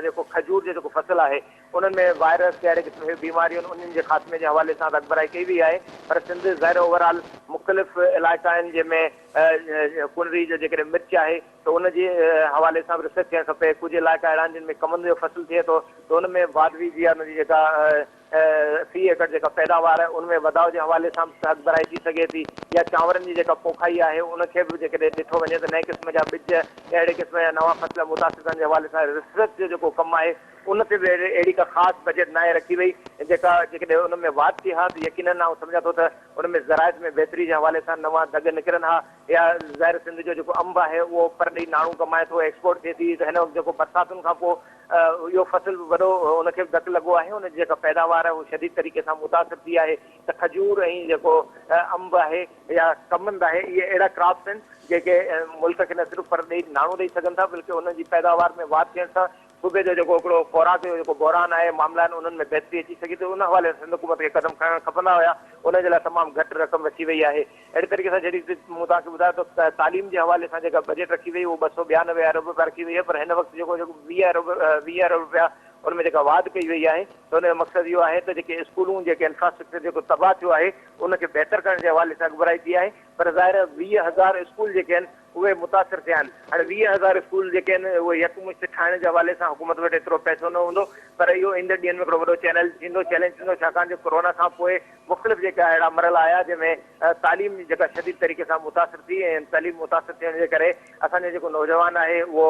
जेको खजूर जो जेको फसल आहे उन्हनि में वायरस कहिड़े क़िस्म जूं बीमारियूं आहिनि उन्हनि जे ख़ात्मे जे हवाले सां अॻबराई कई वई आहे, पर सिंध ज़ाहिर ओवरऑल मुख़्तलिफ़ इलाइक़ा आहिनि जंहिंमें कुनरी जो जेकॾहिं मिर्च आहे त उनजे हवाले सां बि रिसर्च थियणु खपे। कुझु इलाइक़ा अहिड़ा आहिनि जिन में कमंद जो फसल थिए थो त उनमें वाधवी जी आहे उनजी जेका फी एकड़ जेका पैदावार आहे उनमें वधाउ जे हवाले सां अॻबराई थी सघे थी, या चांवरनि जी जेका पोखाई आहे उनखे बि जेकॾहिं ॾिठो वञे त नए क़िस्म जा ॿिज या अहिड़े क़िस्म जा नवां फसल मुतासिर करण जे हवाले सां रिसर्च जो जेको कमु आहे उन ते बि अहिड़ी का ख़ासि बजट नाहे रखी वई जेका जेकॾहिं उन में वाध थी हा त यकीनन आउं सम्झां थो त उन में ज़रायत में बहितरी जे हवाले सां नवां दग निकिरनि हा, या ज़ाहिर सिंध जो जेको अंबु आहे उहो पर ॾेई नाणू कमाए थो, एक्सपोर्ट थिए थी, त हिन वक़्तु जेको बरसातुनि खां पोइ इहो फसल वॾो उनखे बि धकु लॻो आहे, उनजी जेका पैदावार आहे उहा शदीद तरीक़े सां मुतासिर थी आहे। त खजूर ऐं जेको अंबु आहे या कमंद आहे इहे अहिड़ा क्रॉप्स आहिनि जेके मुल्क खे न सिर्फ़ु पर ॾेई नाणो ॾेई सघनि था बल्कि उन्हनि जी पैदावार में वाध थियण सां सूबे जो जेको हिकिड़ो खुराक जो जेको बहिरान आहे, मामला आहिनि उन्हनि में बहितरी अची सघे थी। उन हवाले सां सिंध हुकूमत खे क़दम खणणु खपंदा हुया, उनजे लाइ तमामु घटि रक़म रखी वई आहे। अहिड़ी तरीक़े सां जहिड़ी मूं तव्हांखे ॿुधायो त तालीम जे हवाले सां जेका बजट रखी वई उहो 292 अरब रुपया रखी वई आहे, पर हिन वक़्तु जेको 20 अरब रुपया उनमें जेका वाध कई वई आहे त उनजो मक़सदु इहो आहे त जेके स्कूलूं जेके इंफ्रास्ट्रक्चर जेको तबाह थियो आहे उनखे बहितर करण जे हवाले सां अॻबराई थी आहे, पर ज़ाहिर 20,000 स्कूल जेके आहिनि उहे मुतासिर थिया आहिनि। हाणे 20,000 स्कूल जेके आहिनि उहे यकमुश्त ठाहिण जे हवाले सां हुकूमत वटि एतिरो पैसो न हूंदो, पर इहो ईंदड़ ॾींहंनि में हिकिड़ो वॾो चैलेंज थींदो, छाकाणि जो कोरोना खां पोइ मुख़्तलिफ़ जेका अहिड़ा मरला आया जंहिंमें तालीम जेका शदीद तरीक़े सां मुतासिर थी ऐं तालीम मुतासिर थियण जे करे असांजो जेको नौजवान आहे उहो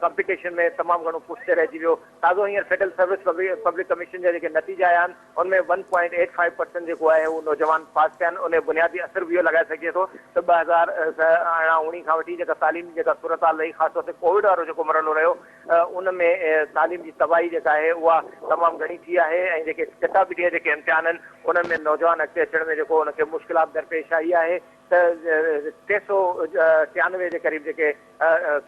कॉम्पिटिशन में तमामु घणो पुठिते रहिजी वियो। ताज़ो हींअर फेडरल सर्विस पब्लिक कमीशन जा जेके नतीजा आया आहिनि उनमें 1.85% जेको आहे उहो नौजवान पास कया आहिनि। उन बुनियादी असर बि इहो लॻाए सघिजे थो त 2019 खां वठी जेका तालीम जेका सूरत हाल रही ख़ासि तौर ते कोविड वारो जेको मरहलो रहियो उन में तालीम जी तबाही जेका आहे उहा तमामु घणी थी आहे, ऐं जेके किताबी जेके इम्तिहान आहिनि उन्हनि में नौजवान अॻिते अचण में जेको उनखे मुश्किलात दरपेश आई आहे। त 393 जे क़रीब जेके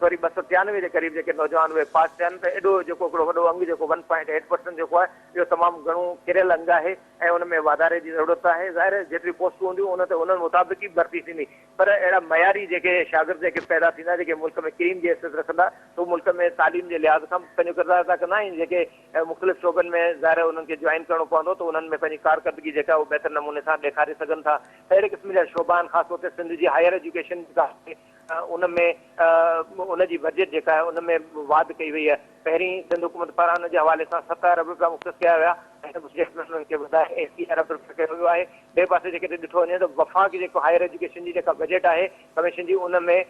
सॉरी 293 जे क़रीब जेके नौजवान उहे पास थिया आहिनि। त एॾो जेको हिकिड़ो वॾो अंग जेको 1.8% जेको आहे इहो तमामु घणो किरियल अंग आहे ऐं उन में वाधारे जी ज़रूरत आहे। ज़ाहिर जेतिरी पोस्टूं हूंदियूं उन मुताबिक़ ई भर्ती थींदी, पर अहिड़ा मयारी जेके शागिर्द जेके पैदा थींदा जेके मुल्क में क्रीम जी हैसियत रखंदा त मुल्क में तालीम जे लिहाज़ खां पंहिंजो किरदारु अदा कंदा आहिनि। जेके मुख़्तलिफ़ शोबनि में ज़ाहिर उन्हनि खे जॉइन करिणो पवंदो त उन्हनि में पंहिंजी कारकर्दगी जेका उहो बहितर नमूने सां ॾेखारे सघनि था। अहिड़े क़िस्म जा शोबा आहिनि, ख़ासि तौर ते सिंध जी हायर एजुकेशन जेका आहे उनमें उनजी बजट जेका आहे उनमें वाध कई वई आहे। पहिरीं सिंध हुकूमत पारां हुन जे हवाले सां 7 अरब रुपया मुख़्तस कया विया, हिन बजट में उन्हनि खे वधाए 80 अरब रुपया कयो वियो आहे। ॿिए पासे जेके ॾिठो वञे त वफ़ाक़ जेको हायर एजुकेशन जी जेका बजट आहे कमीशन जी उन में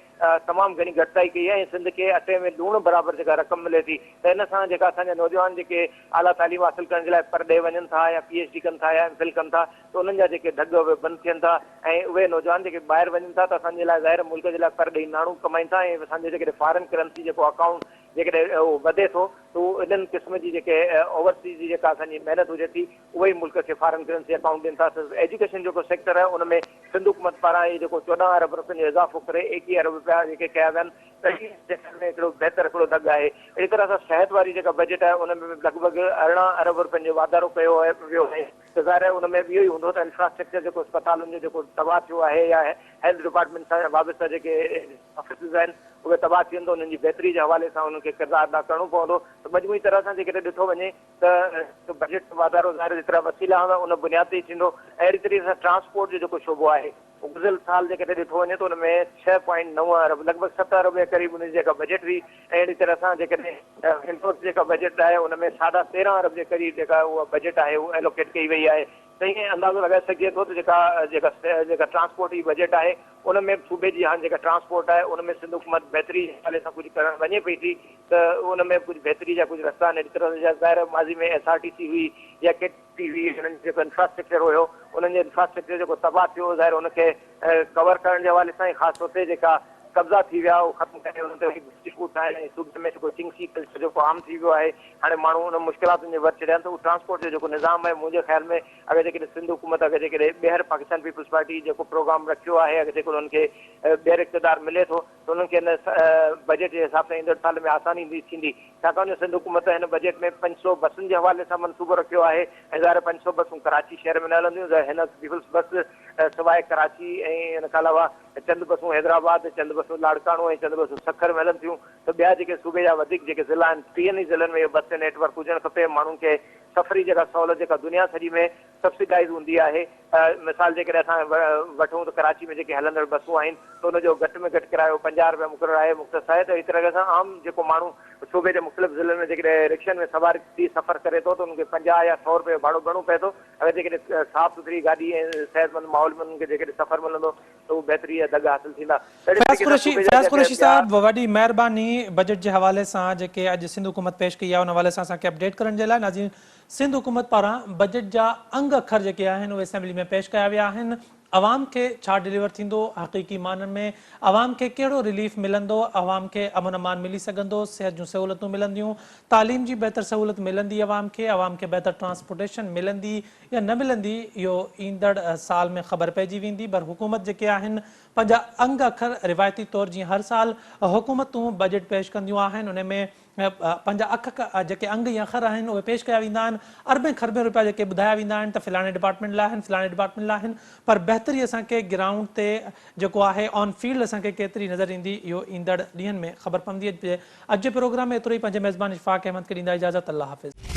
तमामु घणी घटिताई कई आहे ऐं सिंध खे अटे में लूण बराबरि जेका रक़म मिले थी। त इन सां जेका असांजा नौजवान जेके आला तालीम हासिल करण जे लाइ परॾे वञनि था या PhD कनि था या MPhil कनि था त उन्हनि जा जेके ढग उहे बंदि थियनि था ऐं उहे नौजवान जेके ॿाहिरि वञनि था त असांजे लाइ ज़ाहिर मुल्क जे लाइ परॾेही नाणो कमाइनि था ऐं असांजे जेके फॉरेन करेंसी जेको अकाउंट जेकॾहिं उहो वधे थो त उहो इन्हनि क़िस्म जी जेके ओवरसीज़ जी जेका असांजी महिनत हुजे थी उहे ई मुल्क खे फॉरेन करेंसी अकाउंट ॾियनि था। एजुकेशन जेको सेक्टर आहे उन में सिंध हुकूमत पारां ई जेको 14 अरब रुपयनि जो इज़ाफ़ो करे 21 अरब रुपया जेके कया विया आहिनि त हीअ सेक्टर में हिकिड़ो बहितर हिकिड़ो दग आहे। अहिड़ी तरह सां सिहत वारी जेका बजट आहे उन में लॻभॻि 18 अरब रुपयनि जो वाधारो कयो वियो आहे। त ज़ाहिर उन में इहो ई हूंदो त इंफ्रास्ट्रक्चर जेको अस्पतालुनि जो जेको तबाह थियो आहे या हेल्थ डिपार्टमेंट सां वाबस्ता जेके ऑफिसिस आहिनि उहे तबाह थी वेंदो, उन्हनि जी बहितरी जे हवाले सां उन्हनि खे किरदारु अदा करिणो पवंदो। त मजमूई तरह सां जेकॾहिं ॾिठो वञे त बजट वाधारो ज़ाहिर जेतिरा वसीला हूंदा उन बुनियाद ते ई थींदो। अहिड़ी तरीक़े सां ट्रांसपोर्ट जो जेको शोबो आहे गुज़िरियल साल जेकॾहिं ॾिठो वञे त उन में 6.9 अरब लॻभॻि 7 अरब जे क़रीब उनजी जेका बजट हुई। अहिड़ी तरह सां जेकॾहिं इंडोर्स जेका बजट आहे उन में 13.5 अरब जे क़रीब जेका उहा बजट आहे उहा एलोकेट कई वई आहे। त ईअं अंदाज़ो लॻाए सघिजे थो त जेका ट्रांसपोर्ट जी बजट आहे उन में सूबे जी हाणे जेका ट्रांसपोर्ट आहे उन में सिंध हुकूमत बहितरी जे हवाले सां कुझु करणु वञे पई थी त उन में कुझु बहितरी जा कुझु रस्ता आहिनि। अहिड़ी तरह जा ज़ाहिर माज़ी में SRTC हुई या KTC हुई, हुननि जेको इंफ्रास्ट्रक्चर हुयो उन्हनि जो इंफ्रास्ट्रक्चर जेको तबाह थियो ज़ाहिर उनखे कवर करण जे हवाले सां ई ख़ासि तौर ते जेका कब्ज़ा थी विया उहो ख़तमु करे उन ते इंस्टीट्यूट ठाहिण ऐं सूबे में जेको चिंगी कल्चर जेको आम थी वियो आहे हाणे माण्हू उन मुश्किलातुनि जे वर चढ़िया आहिनि। त उहो ट्रांसपोर्ट जो जेको निज़ाम आहे मुंहिंजे ख़्याल में अगरि जेकॾहिं सिंध हुकूमत अगरि जेकॾहिं ॿीहर पाकिस्तान पीपल्स पार्टी जेको प्रोग्राम रखियो आहे अगरि जेको उन्हनि खे ॿीहर इक़्तिदार मिले थो त उन्हनि खे हिन बजट जे हिसाब सां ईंदड़ साल में आसानी थींदी। छाकाणि त सिंध हुकूमत हिन बजट में 500 बसुनि जे हवाले सां मनसूबो रखियो आहे ऐं ज़ाहिर 500 बसूं कराची शहर में न हलंदियूं। हिन पीपल्स बस सवाइ कराची ऐं हिन खां अलावा चंद बसूं हैदराबाद, चंद बसूं लाड़काणो ऐं चंद बसूं सखर में हलनि थियूं। त ॿिया जेके सूबे जा वधीक जेके ज़िला आहिनि 30 ज़िलनि में इहो बस नेटवर्क हुजणु खपे। माण्हुनि खे सफ़री जेका सहूलियत जेका दुनिया सॼी में सब्सिडाइज़ हूंदी आहे। मिसाल जेकॾहिं असां वठूं त कराची में जेके हलंदड़ बसूं आहिनि त उनजो घटि में घटि किरायो 50 रुपया मुक़ररु आहे, मुख़्तस आहे। त अहिड़ी तरह सां आम जेको माण्हू सूबे जे मुख़्तलिफ़ ज़िलनि में जेकॾहिं रिक्शनि में सवारी थी सफ़र करे थो त उनखे 50 या 100 रुपए भाड़ो भरिणो पए थो। अगरि जेकॾहिं साफ़ सुथरी गाॾी ऐं सिहतमंद माहौल में उन्हनि खे जेकॾहिं सफ़र मिलंदो त उहो बहितरी जा दग हासिल थींदा। फैज़ कुरैशी साहब वॾी महिरबानी बजट जे हवाले सां जेके अॼु सिंध हुकूमत पेश कई आहे उन हवाले सां असांखे अपडेट करण जे लाइ। नाज़रीन, सिंध हुकूमत पारां बजट जा अंग अखर जेके आहिनि उहे असेंबली में पेश कया विया आहिनि। अवाम खे छा डिलीवर थींदो, हक़ीक़ी माननि में अवाम खे कहिड़ो रिलीफ मिलंदो, अवाम खे अमन अमान मिली सघंदो, सिहत जूं सहूलियतूं मिलंदियूं, तालीम जी बहितर सहूलियत मिलंदी, अवाम खे बहितर ट्रांसपोर्टेशन मिलंदी या न मिलंदी इहो ईंदड़ साल में ख़बर पइजी वेंदी। पर हुकूमत जेके आहिनि पंहिंजा अंग अखर रिवायती तौरु जीअं हर साल हुकूमतूं बजट पेश कंदियूं आहिनि उन में पंहिंजा जेके अंग या अखर आहिनि उहे पेश कया वेंदा आहिनि। अरबें खरबें रुपया जेके ॿुधाया वेंदा आहिनि त फ़लाणे डिपार्टमेंट लाइ आहिनि, फ़लाणे डिपार्टमेंट लाइ आहिनि। पर बहितरी असांखे ग्राउंड ते जेको आहे ऑन फील्ड असांखे केतिरी नज़र ईंदी इहो ईंदड़ ॾींहंनि में ख़बर पवंदी। अॼु जे प्रोग्राम में एतिरो ई। पंहिंजे मेज़बान इशफ़ाक़ अहमद खे ॾींदा इजाज़त। अल्लाह हाफ़िज़।